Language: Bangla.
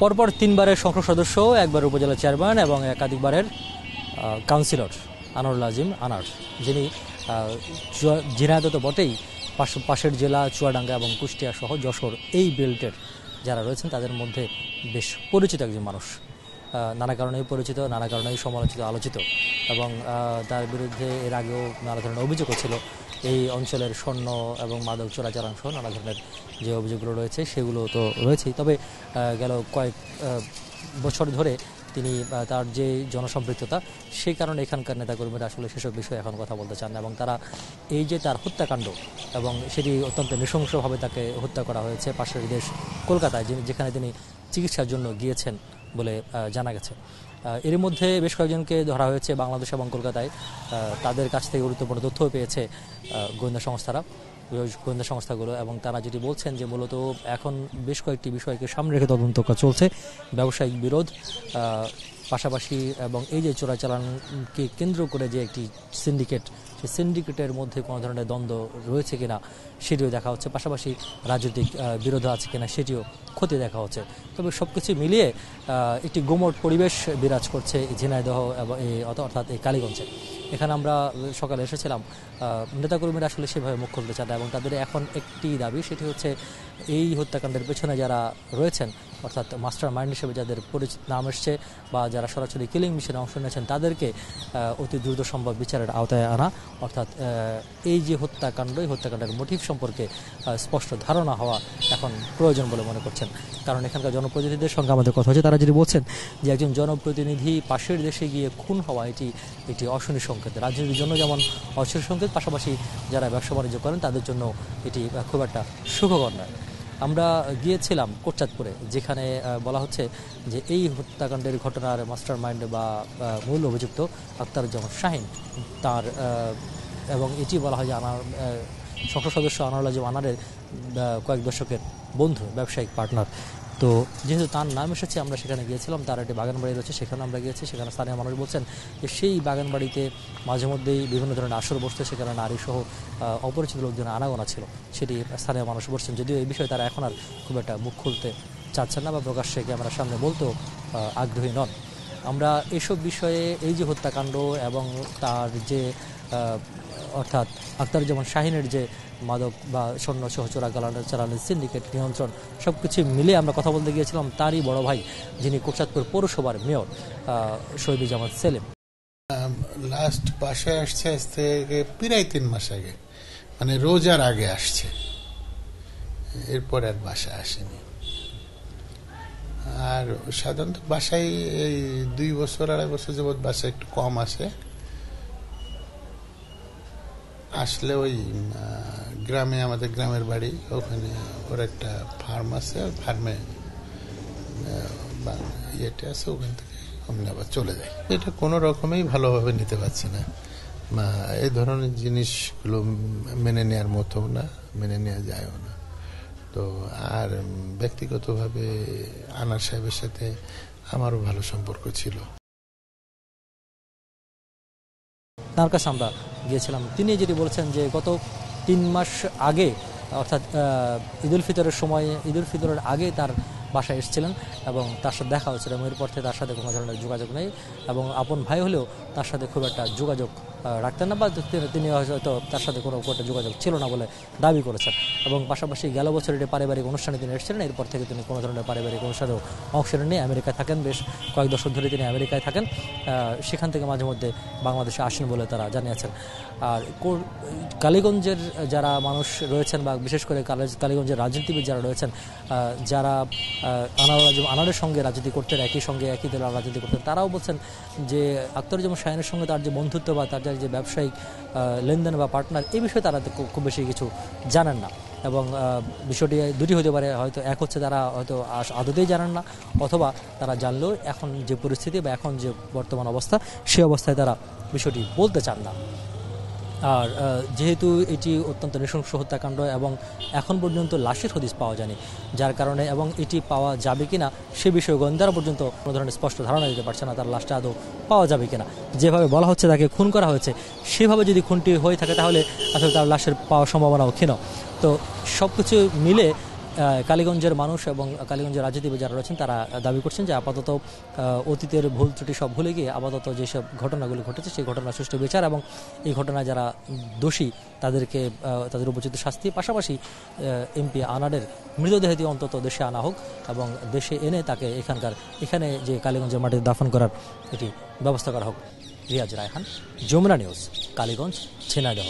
পরপর তিনবারের সংসদ সদস্য, একবার উপজেলা চেয়ারম্যান এবং একাধিকবারের কাউন্সিলর আনোয়ারুল আজিম আনার, যিনি ঝিনাইদহ তো বটেই, পাশের জেলা চুয়াডাঙ্গা এবং কুষ্টিয়া সহ যশোর এই বেল্টের যারা রয়েছেন তাদের মধ্যে বেশ পরিচিত একজন মানুষ। নানা কারণেই পরিচিত, নানা কারণেই সমালোচিত, আলোচিত, এবং তার বিরুদ্ধে এর আগেও নানা ধরনের অভিযোগও ছিল। এই অঞ্চলের স্বর্ণ এবং মাদক চোরাচালান সহ নানা ধরনের যে অভিযোগগুলো রয়েছে সেগুলো তো রয়েছেই। তবে গেল কয়েক বছর ধরে তিনি তার যে জনসম্পৃক্ততা, সেই কারণে এখানকার নেতাকর্মীরা আসলে সেসব বিষয়ে এখন কথা বলতে চান না, এবং তারা এই যে তার হত্যাকাণ্ড এবং সেটি অত্যন্ত নৃশংসভাবে তাকে হত্যা করা হয়েছে পাশের দেশ কলকাতায়, যেখানে তিনি চিকিৎসার জন্য গিয়েছেন বলে জানা গেছে। এর মধ্যে বেশ কয়েকজনকে ধরা হয়েছে বাংলাদেশ এবং কলকাতায়। তাদের কাছ থেকে গুরুত্বপূর্ণ তথ্য পেয়েছে গোয়েন্দা সংস্থাগুলো, এবং তারা যেটি বলছেন যে মূলত এখন বেশ কয়েকটি বিষয়কে সামনে রেখে তদন্ত চলছে। ব্যবসায়িক বিরোধ, পাশাপাশি এবং এই যে চোরাচালানকে কেন্দ্র করে যে একটি সিন্ডিকেট, সেই সিন্ডিকেটের মধ্যে কোনো ধরনের দ্বন্দ্ব রয়েছে কিনা সেটিও দেখা হচ্ছে, পাশাপাশি রাজনৈতিক বিরোধ আছে কিনা সেটিও খতিয়ে দেখা হচ্ছে। তবে সবকিছু মিলিয়ে একটি গোমট পরিবেশ বিরাজ করছে ঝিনাইদহ এবং অর্থাৎ এই কালীগঞ্জে। এখানে আমরা সকালে এসেছিলাম, নেতাকর্মীরা আসলে সেভাবে মুখ খুলতে চান না, এবং তাদের এখন একটি দাবি, সেটি হচ্ছে এই হত্যাকাণ্ডের পেছনে যারা রয়েছেন, অর্থাৎ মাস্টার মাইন্ড হিসেবে যাদের পরিচিত নাম এসছে বা যারা সরাসরি কিলিং মিশনে অংশ নিয়েছেন, তাদেরকে অতি দ্রুত সম্ভব বিচারের আওতায় আনা, অর্থাৎ এই যে হত্যাকাণ্ড, এই হত্যাকাণ্ডের মোটিভ সম্পর্কে স্পষ্ট ধারণা হওয়া এখন প্রয়োজন বলে মনে করছেন। কারণ এখানকার জনপ্রতিনিধিদের সঙ্গে আমাদের কথা হচ্ছে, তারা যদি বলছেন যে একজন জনপ্রতিনিধি পাশের দেশে গিয়ে খুন হওয়া এটি একটি অশনি সংকেত, রাজনীতির জন্য যেমন অশনি সংকেত, পাশাপাশি যারা ব্যবসা বাণিজ্য করেন তাদের জন্য এটি খুব একটা সুখকর নয়। আমরা গিয়েছিলাম কোটচাঁদপুরে, যেখানে বলা হচ্ছে যে এই হত্যাকাণ্ডের ঘটনার মাস্টার মাইন্ড বা মূল অভিযুক্ত আখতারুজ্জামান শাহীন, তার এবং এটি বলা হয় যে সংসদ সদস্য আনোয়ারুল আজিম আনারের কয়েক দশকের বন্ধু, ব্যবসায়িক পার্টনার। তো যেহেতু তার নাম এসেছে, আমরা সেখানে গিয়েছিলাম। তার একটি বাগানবাড়ি রয়েছে, সেখানে আমরা গিয়েছি। সেখানে স্থানীয় মানুষ বলছেন যে সেই বাগানবাড়িতে মাঝে মধ্যেই বিভিন্ন ধরনের আসর বসতে, সেখানে নারী সহ অপরিচিত লোকজন আনাগোনা ছিল, সেটি স্থানীয় মানুষ বলছেন। যদিও এই বিষয়ে তারা এখন আর খুব একটা মুখ খুলতে চাচ্ছেন না বা প্রকাশ্যে ক্যামেরার সামনে বলতেও আগ্রহী নন। আমরা এসব বিষয়ে, এই যে হত্যাকাণ্ড এবং তার যে অর্থাৎ আখতারুজ্জামান শাহীনের যে মাদক বা স্বর্ণ সহ চোরাচালানের সিন্ডিকেট নিয়ন্ত্রণ, সব কিছু মিলিয়ে আমরা কথা বলতে গিয়েছিলাম তারই বড় ভাই, যিনি কোটচাঁদপুর পৌরসভার মেয়র শহীদুজ্জামান সেলিম। লাস্ট বাসায় আসছে আজ থেকে প্রায় 3 মাস আগে, মানে রোজার আগে আসছে, এরপর আর বাসায় আসেনি। আর সাধারণত বাসায় এই 2 বছর 2.5 বছর যাবৎ বাসায় একটু কম আসে। আসলে ওই গ্রামে, আমাদের গ্রামের বাড়ি, ওখানে ওর একটা ফার্ম আছে, ফার্মে ইয়েটা আছে, ওখান থেকে আমি আবার চলে যাই। এটা কোনো রকমেই ভালোভাবে নিতে পারছি না, এই ধরনের জিনিসগুলো মেনে নেওয়ার মতো না, মেনে নেওয়া যায়ও না। তো আর ব্যক্তিগতভাবে আনার সাহেবের সাথে আমারও ভালো সম্পর্ক ছিল। তার কাছে আমরা গিয়েছিলাম, তিনি যেটি বলছেন যে গত 3 মাস আগে, অর্থাৎ ঈদুল ফিতরের আগে তার বাসায় এসেছিলেন এবং তার সাথে দেখা হয়েছিল, এবং এরপর থেকে তার সাথে কোনো ধরনের যোগাযোগ নেই, এবং আপন ভাই হলেও তার সাথে খুব একটা যোগাযোগ রাখতেন না, বা তিনি হয়তো তার সাথে কোনো একটা যোগাযোগ ছিল না বলে দাবি করেছেন। এবং পাশাপাশি গেল বছর এটি পারিবারিক অনুষ্ঠানে তিনি এসেছিলেন, এরপর থেকে তিনি কোনো ধরনের পারিবারিক অনুষ্ঠানেও অংশ নেননি। আমেরিকায় থাকেন, বেশ কয়েক দশক ধরে তিনি আমেরিকায় থাকেন, সেখান থেকে মাঝে মধ্যে বাংলাদেশে আসেন বলে তারা জানিয়েছেন। আর কালীগঞ্জের যারা মানুষ রয়েছেন, বা বিশেষ করে কালীগঞ্জের রাজনীতিবিদ যারা রয়েছেন, যারা আনারের সঙ্গে রাজনীতি করতেন, একই দলের রাজনীতি করতেন, তারাও বলছেন যে আখতারুজ্জামান শাহীনের সঙ্গে তার যে বন্ধুত্ব বা তার যে ব্যবসায়িক লেনদেন বা পার্টনার, এই বিষয়ে তারা খুব বেশি কিছু জানেন না। এবং বিষয়টি দুটি হতে পারে, হয়তো এক হচ্ছে তারা হয়তো আদতেই জানেন না, অথবা তারা জানলেও এখন যে পরিস্থিতি বা এখন যে বর্তমান অবস্থা, সেই অবস্থায় তারা বিষয়টি বলতে চান না। আর যেহেতু এটি অত্যন্ত নৃশংস হত্যাকাণ্ড এবং এখন পর্যন্ত লাশের হদিস পাওয়া যায়নি, যার কারণে এবং এটি পাওয়া যাবে কিনা সে বিষয়ে গোয়েন্দারা পর্যন্ত কোনো ধরনের স্পষ্ট ধারণা দিতে পারছে না তার লাশটা আদৌ পাওয়া যাবে কিনা। যেভাবে বলা হচ্ছে তাকে খুন করা হয়েছে, সেভাবে যদি খুনটি হয়ে থাকে তাহলে আসলে তার লাশের পাওয়ার সম্ভাবনাও ক্ষীণ। তো সব কিছু মিলে কালীগঞ্জের মানুষ এবং কালীগঞ্জের রাজনীতিবিদ যারা রয়েছেন তারা দাবি করছেন যে আপাতত অতীতের ভুল ত্রুটি সব ভুলে গিয়ে আপাতত যেসব ঘটনাগুলো ঘটেছে সেই ঘটনার সুষ্ঠু বিচার এবং এই ঘটনায় যারা দোষী তাদেরকে তাদের উপযুক্ত শাস্তি, পাশাপাশি এমপি আনারের মৃতদেহ দিয়ে অন্তত দেশে আনা হোক এবং দেশে এনে তাকে এখানে যে কালীগঞ্জের মাটিতে দাফন করার এটি ব্যবস্থা করা হোক। রিয়াজ রায়হান, যমুনা নিউজ, কালীগঞ্জ, ঝিনাইদহ।